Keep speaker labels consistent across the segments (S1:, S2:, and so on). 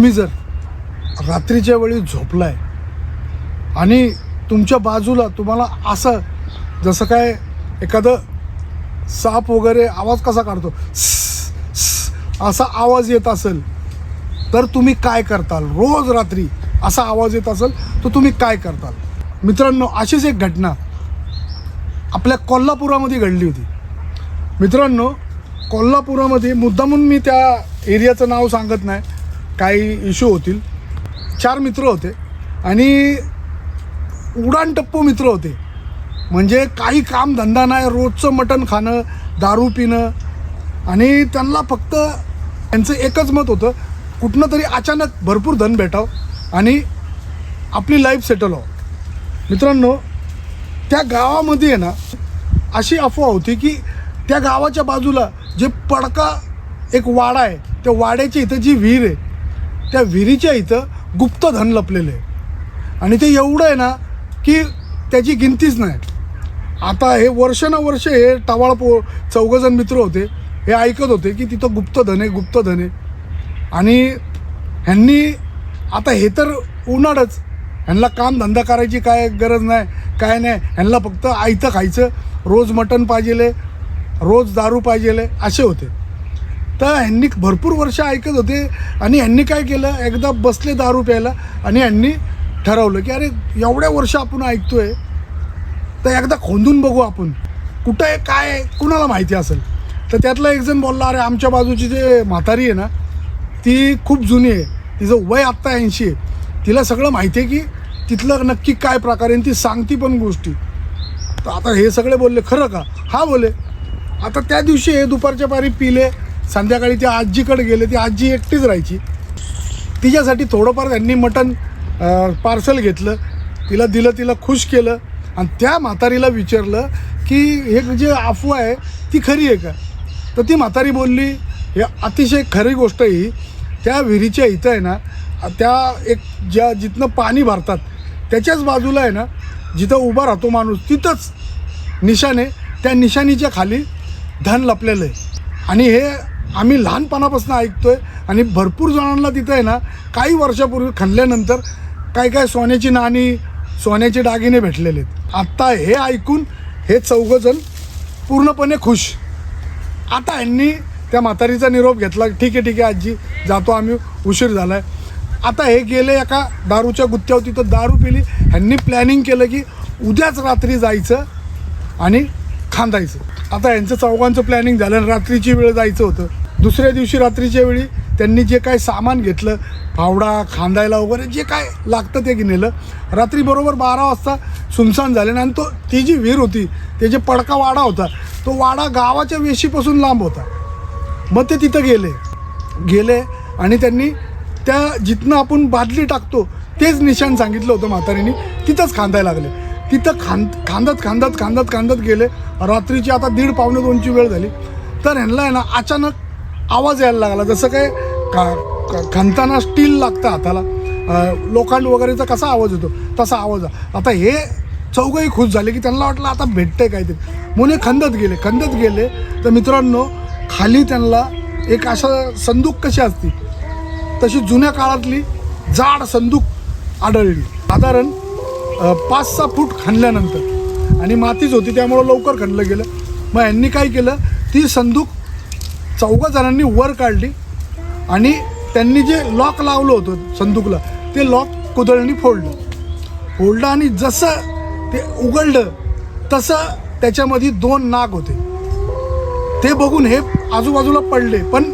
S1: तुम्ही जर रात्रीच्या वेळी झोपलाय आणि तुमच्या बाजूला तुम्हाला असं जसं काय एखादं साप वगैरे आवाज कसा काढतो असा आवाज येत असेल तर तुम्ही काय करताल? रोज रात्री असा आवाज येत असेल तर तुम्ही काय करताल? मित्रांनो, अशीच एक घटना आपल्या कोल्हापुरामध्ये घडली होती. मित्रांनो, कोल्हापुरामध्ये मुद्दामून मी त्या एरियाचं नाव सांगत नाही, काही इश्यू होतील. 4 मित्र होते आणि उडाणटप्पू मित्र होते. म्हणजे काही काम धंदा नाही, रोजचं मटण खाणं, दारू पिणं, आणि त्यांना फक्त त्यांचं एकच मत होतं, कुठनं तरी अचानक भरपूर धन भेटावं आणि आपली लाईफ सेटल व्हावं. मित्रांनो, त्या गावामध्ये आहे ना अशी अफवा होती की त्या गावाच्या बाजूला जे पडका एक वाडा आहे, त्या वाड्याच्या इथं जी विहीर आहे त्या विहिरीच्या इथं गुप्त धन लपलेलं आहे आणि ते एवढं आहे ना की त्याची गिनतीच नाही. आता हे वर्षानुवर्ष हे टवाळ चौघजण मित्र होते, हे ऐकत होते की तिथं गुप्तधन आहे, गुप्तधन आहे. आणि ह्यांनी आता हे तर उन्हाळच, ह्यांना कामधंदा करायची काय गरज नाही, काय नाही, ह्यांना फक्त आयतं खायचं, रोज मटण पाहिजेले, रोज दारू पाहिजेले, असे होते. तर ह्यांनी भरपूर वर्ष ऐकत होते आणि ह्यांनी काय केलं, एकदा बसले दारू प्यायला आणि ह्यांनी ठरवलं की अरे एवढ्या वर्ष आपण ऐकतोय तर एकदा खोंदून बघू आपण, कुठं आहे काय आहे, कुणाला माहिती असेल. तर त्यातला एक जण बोलला, अरे आमच्या बाजूची जे म्हातारी आहे ना ती खूप जुनी आहे, तिचं वय आत्ता 80 आहे, तिला सगळं माहिती आहे की तिथलं नक्की काय प्रकार आहे, ती सांगती पण गोष्टी. तर आता हे सगळे बोलले, खरं का? हा बोले. आता त्या दिवशी हे दुपारच्या पारी पिले, संध्याकाळी त्या आजीकडे गेले. ती आजी एकटीच राहायची, तिच्यासाठी थोडंफार त्यांनी मटण पार्सल घेतलं, तिला दिलं, तिला खुश केलं आणि त्या म्हातारीला विचारलं की हे जे अफवा आहे ती खरी आहे का? तर ती म्हातारी बोलली, हे अतिशय खरी गोष्ट आहे ही. त्या विहिरीच्या इथं आहे ना, त्या एक जिथनं पाणी भरतात त्याच्याच बाजूला आहे ना, जिथं उभा राहतो माणूस तिथंच निशाण आहे, त्या निशाणीच्या खाली धन लपलेलं आहे. आणि हे आम्ही लहानपणापासून ऐकतो आहे आणि भरपूर जणांना तिथं आहे ना काही वर्षापूर्वी खणल्यानंतर काय काय सोन्याची नाणी, सोन्याचे दागिने भेटलेले आहेत. आत्ता हे ऐकून हे चौघजण पूर्णपणे खुश. आता यांनी त्या म्हातारीचा निरोप घेतला, ठीक आहे आजी, जातो आम्ही, उशीर झाला आहे. आता हे गेले एका दारूच्या गुत्त्यावर, तिथं दारू पिली. ह्यांनी प्लॅनिंग केलं की उद्याच रात्री जायचं आणि खांदायचं. आता यांचं चौघांचं प्लॅनिंग झालं आणि रात्रीची वेळ जायचं होतं. दुसऱ्या दिवशी रात्रीच्या वेळी त्यांनी जे काय सामान घेतलं, फावडा खांदायला वगैरे जे काय लागतं ते नेलं. रात्री बरोबर 12 वाजता सुनसान झाले आणि ती जी विहीर होती, ते जे पडका वाडा होता, तो वाडा गावाच्या वेशीपासून लांब होता. मग ते तिथं गेले आणि त्यांनी त्या जिथनं आपण बादली टाकतो तेच निशाण सांगितलं होतं म्हातारीने, तिथंच खांदायला लागले. तिथं खांदत गेले. रात्रीची आता 1:30-2ची वेळ झाली. तर ह्यांना आहे ना अचानक आवाज यायला लागला, जसं काय खांदताना स्टील लागतं हाताला, लोखंड वगैरेचा कसा आवाज येतो तसा आवाज. आता हे चौघही खुश झाले की त्यांना वाटलं आता भेटतंय काहीतरी, म्हणून खंदत गेले. तर मित्रांनो, खाली त्यांना एक असं संदूक कशी असती तशी जुन्या काळातली जाड संदूक आढळली. साधारण 5-6 फूट खणल्यानंतर, आणि मातीच होती त्यामुळं लवकर खणलं गेलं. मग यांनी काय केलं, ती संदूक 4 जणांनी वर काढली आणि त्यांनी जे लॉक लावलं होतं संदूकला ते लॉक कुदळणी फोडलं आणि जसं ते उघडलं तसं त्याच्यामध्ये 2 नाग होते. ते बघून हे आजूबाजूला पडले, पण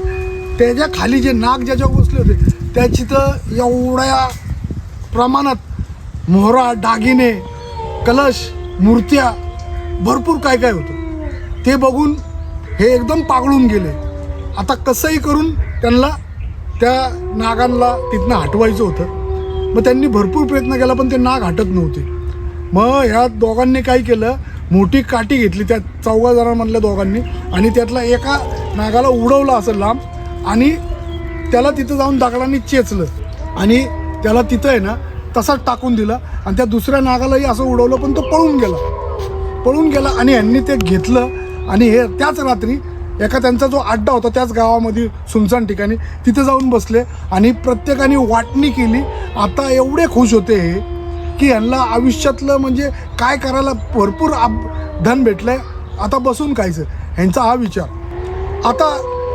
S1: त्याच्या खाली जे नाग ज्याच्यावर बसले होते त्याची तर एवढ्या प्रमाणात मोहरा, दागिने, कलश, मूर्त्या, भरपूर काय काय होतं. ते बघून हे एकदम पागळून गेले. आता कसंही करून त्यांना त्या नागांना तिथनं हटवायचं होतं. मग त्यांनी भरपूर प्रयत्न केला पण ते नाग हटत नव्हते. मग ह्या दोघांनी काय केलं, मोठी काठी घेतली त्या 4 जणांमधल्या दोघांनी आणि त्यातला एका नागाला उडवलं असं लांब आणि त्याला तिथं जाऊन दगडांनी चेचलं आणि त्याला तिथं आहे ना तसाच टाकून दिला आणि त्या दुसऱ्या नागालाही असं उडवलं, पण तो पळून गेला आणि यांनी ते घेतलं आणि हे त्याच रात्री एका त्यांचा जो अड्डा होता त्याच गावामध्ये सुनसान ठिकाणी, तिथे जाऊन बसले आणि प्रत्येकाने वाटणी केली. आता एवढे खुश होते की यांना आयुष्यातलं म्हणजे काय करायला भरपूर धन भेटलं आहे, आता बसून खायचं, ह्यांचा हा विचार. आता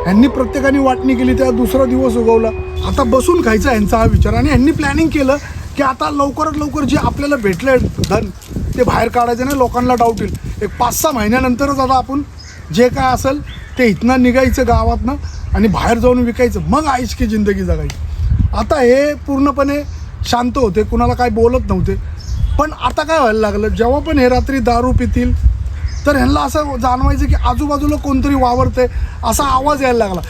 S1: ह्यांनी प्रत्येकाने वाटणी केली, त्या दुसरा दिवस उगवला, आता बसून खायचं ह्यांचा हा विचार. आणि ह्यांनी प्लॅनिंग केलं की आता लवकरात लवकर जे आपल्याला भेटलं धन ते बाहेर काढायचं नाही, लोकांना डाऊट येईल. एक 5-6 महिन्यानंतरच आता आपण जे काय असेल ते इथनं निघायचं गावातनं आणि बाहेर जाऊन विकायचं, मग आयुष की जिंदगी जगायची. आता हे पूर्णपणे शांत होते, कुणाला काय बोलत नव्हते. पण आता काय व्हायला लागलं, जेव्हा पण हे रात्री दारू पितील तर ह्यांना असं जाणवायचं की आजूबाजूला कोणतरी वावरतंय, असा आवाज यायला लागला.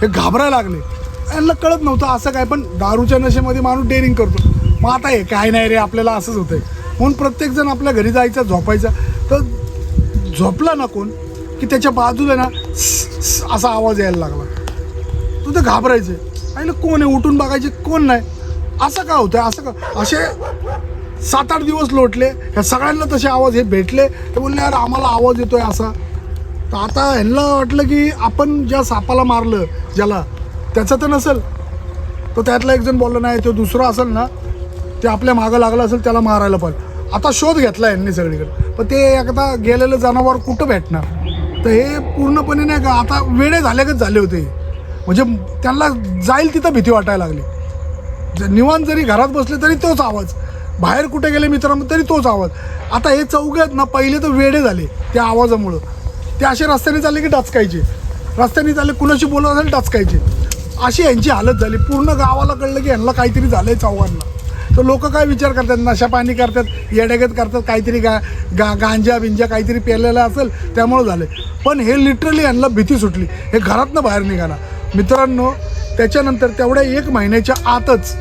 S1: हे घाबरायला लागले. यांना कळत नव्हतं असं काय, पण दारूच्या नशेमध्ये माणूस डेअरिंग करतो. मग आता हे काय नाही रे, आपल्याला असंच होतंय म्हणून प्रत्येकजण आपल्या घरी जायचा, झोपायचा. तर झोपला ना कोण की त्याच्या बाजूला ना असा आवाज यायला लागला. तू तर घाबरायचे, आणि कोण आहे, उठून बघायचे कोण नाही. असं का होतं, असं का. असे 7-8 दिवस लोटले, ह्या सगळ्यांना तसे आवाज हे भेटले. ते बोलले यार आम्हाला आवाज येतोय असा. तर आता ह्यांना वाटलं की आपण ज्या सापाला मारलं ज्याला, त्याचं तर नसेल. तर त्यातला एक जण बोललं नाही, तो दुसरा असेल ना, ते आपल्या मागं लागलं असेल, त्याला मारायला पाहिजे. आता शोध घेतला यांनी सगळीकडे, पण ते एकदा गेलेलं जनावर कुठं भेटणार. तर हे पूर्णपणे नाही का आता वेडे झाल्यागत झाले होते. म्हणजे त्यांना जाईल तिथं भीती वाटायला लागली. निवांत जरी घरात बसले तरी तोच आवाज, बाहेर कुठे गेले मित्रांनो तरी तोच आवाज. आता हे चौघे ना पहिले तर वेडे झाले त्या आवाजामुळं. ते असे रस्त्याने चालले की डचकायचे, रस्त्याने चालले कुणाशी बोलत असेल डचकायचे. अशी यांची हालत झाली. पूर्ण गावाला कळलं की यांना काहीतरी झालं आहे चौघांना. तर लोक काय विचार करतात, नशा पाणी करतात, येड्यागत करतात, काहीतरी गांजा बिंजा काहीतरी पेरलेला असेल त्यामुळं झालं. पण हे लिटरली यांना भीती सुटली, हे घरातनं बाहेर निघाला. मित्रांनो त्याच्यानंतर तेवढ्या 1 महिन्याच्या आतच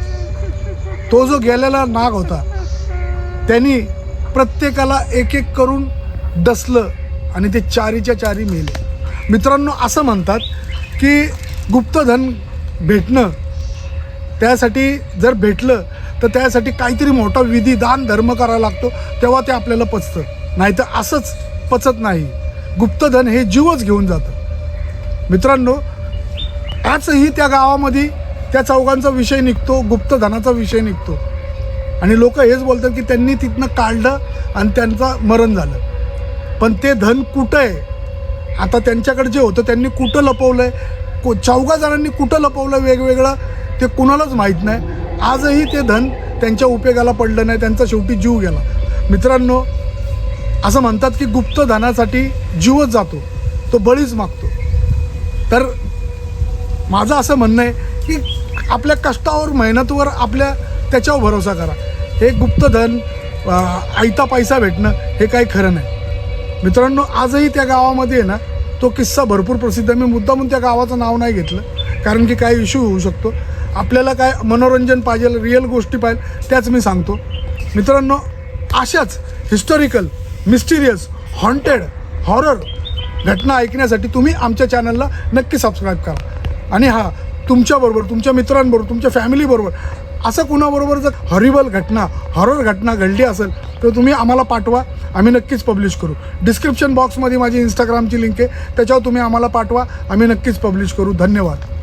S1: तो जो गेलेला नाग होता त्यांनी प्रत्येकाला एक करून डसलं आणि ते 4च्या 4 मेले. मित्रांनो असं म्हणतात की गुप्तधन भेटणं, त्यासाठी जर भेटलं तर त्यासाठी काहीतरी मोठा विधी दान धर्म करावा लागतो, तेव्हा ते आपल्याला पचतं. नाहीतर असंच पचत नाही. गुप्तधन हे जीवच घेऊन जातं. मित्रांनो आजही त्या गावामध्ये त्या चौघांचा विषय निघतो, गुप्तधनाचा विषय निघतो. आणि लोक हेच बोलतात की त्यांनी तिथनं काढलं आणि त्यांचं मरण झालं. पण ते धन कुठं आहे, आता त्यांच्याकडे जे होतं त्यांनी कुठं लपवलं आहे, 4 जणांनी कुठं लपवलं वेगवेगळं, ते कुणालाच माहीत नाही. आजही ते धन त्यांच्या उपयोगाला पडलं नाही, त्यांचा शेवटी जीव गेला. मित्रांनो असं म्हणतात की गुप्तधनासाठी जीवच जातो, तो बळीच मागतो. तर माझं असं म्हणणं आहे की आपल्या कष्टावर मेहनतीवर आपल्या त्याच्यावर भरोसा करा. हे गुप्तधन आयता पैसा भेटणं हे काही खरं नाही. मित्रांनो आजही त्या गावामध्ये आहे ना तो किस्सा भरपूर प्रसिद्ध आहे. मी मुद्दामून त्या गावाचं नाव नाही घेतलं कारण की काही इश्यू होऊ शकतो. आपल्याला काय मनोरंजन पाहिजे, रिअल गोष्टी पाहिजे त्याच मी सांगतो. मित्रांनो अशाच हिस्टॉरिकल, मिस्टिरियस, हॉन्टेड, हॉरर घटना ऐकण्यासाठी तुम्ही आमच्या चॅनलला नक्की सबस्क्राईब करा. आणि हां, तुमच्याबरोबर, तुमच्या मित्रांबरोबर, तुमच्या फॅमिलीबरोबर असं कुणाबरोबर जर हॉरिबल घटना, हॉरर घटना घडली असेल तर तुम्ही आम्हाला पाठवा, आम्ही नक्कीच पब्लिश करू. डिस्क्रिप्शन बॉक्समध्ये माझी इंस्टाग्रामची लिंक आहे, त्याच्यावर तुम्ही आम्हाला पाठवा, आम्ही नक्कीच पब्लिश करू. धन्यवाद.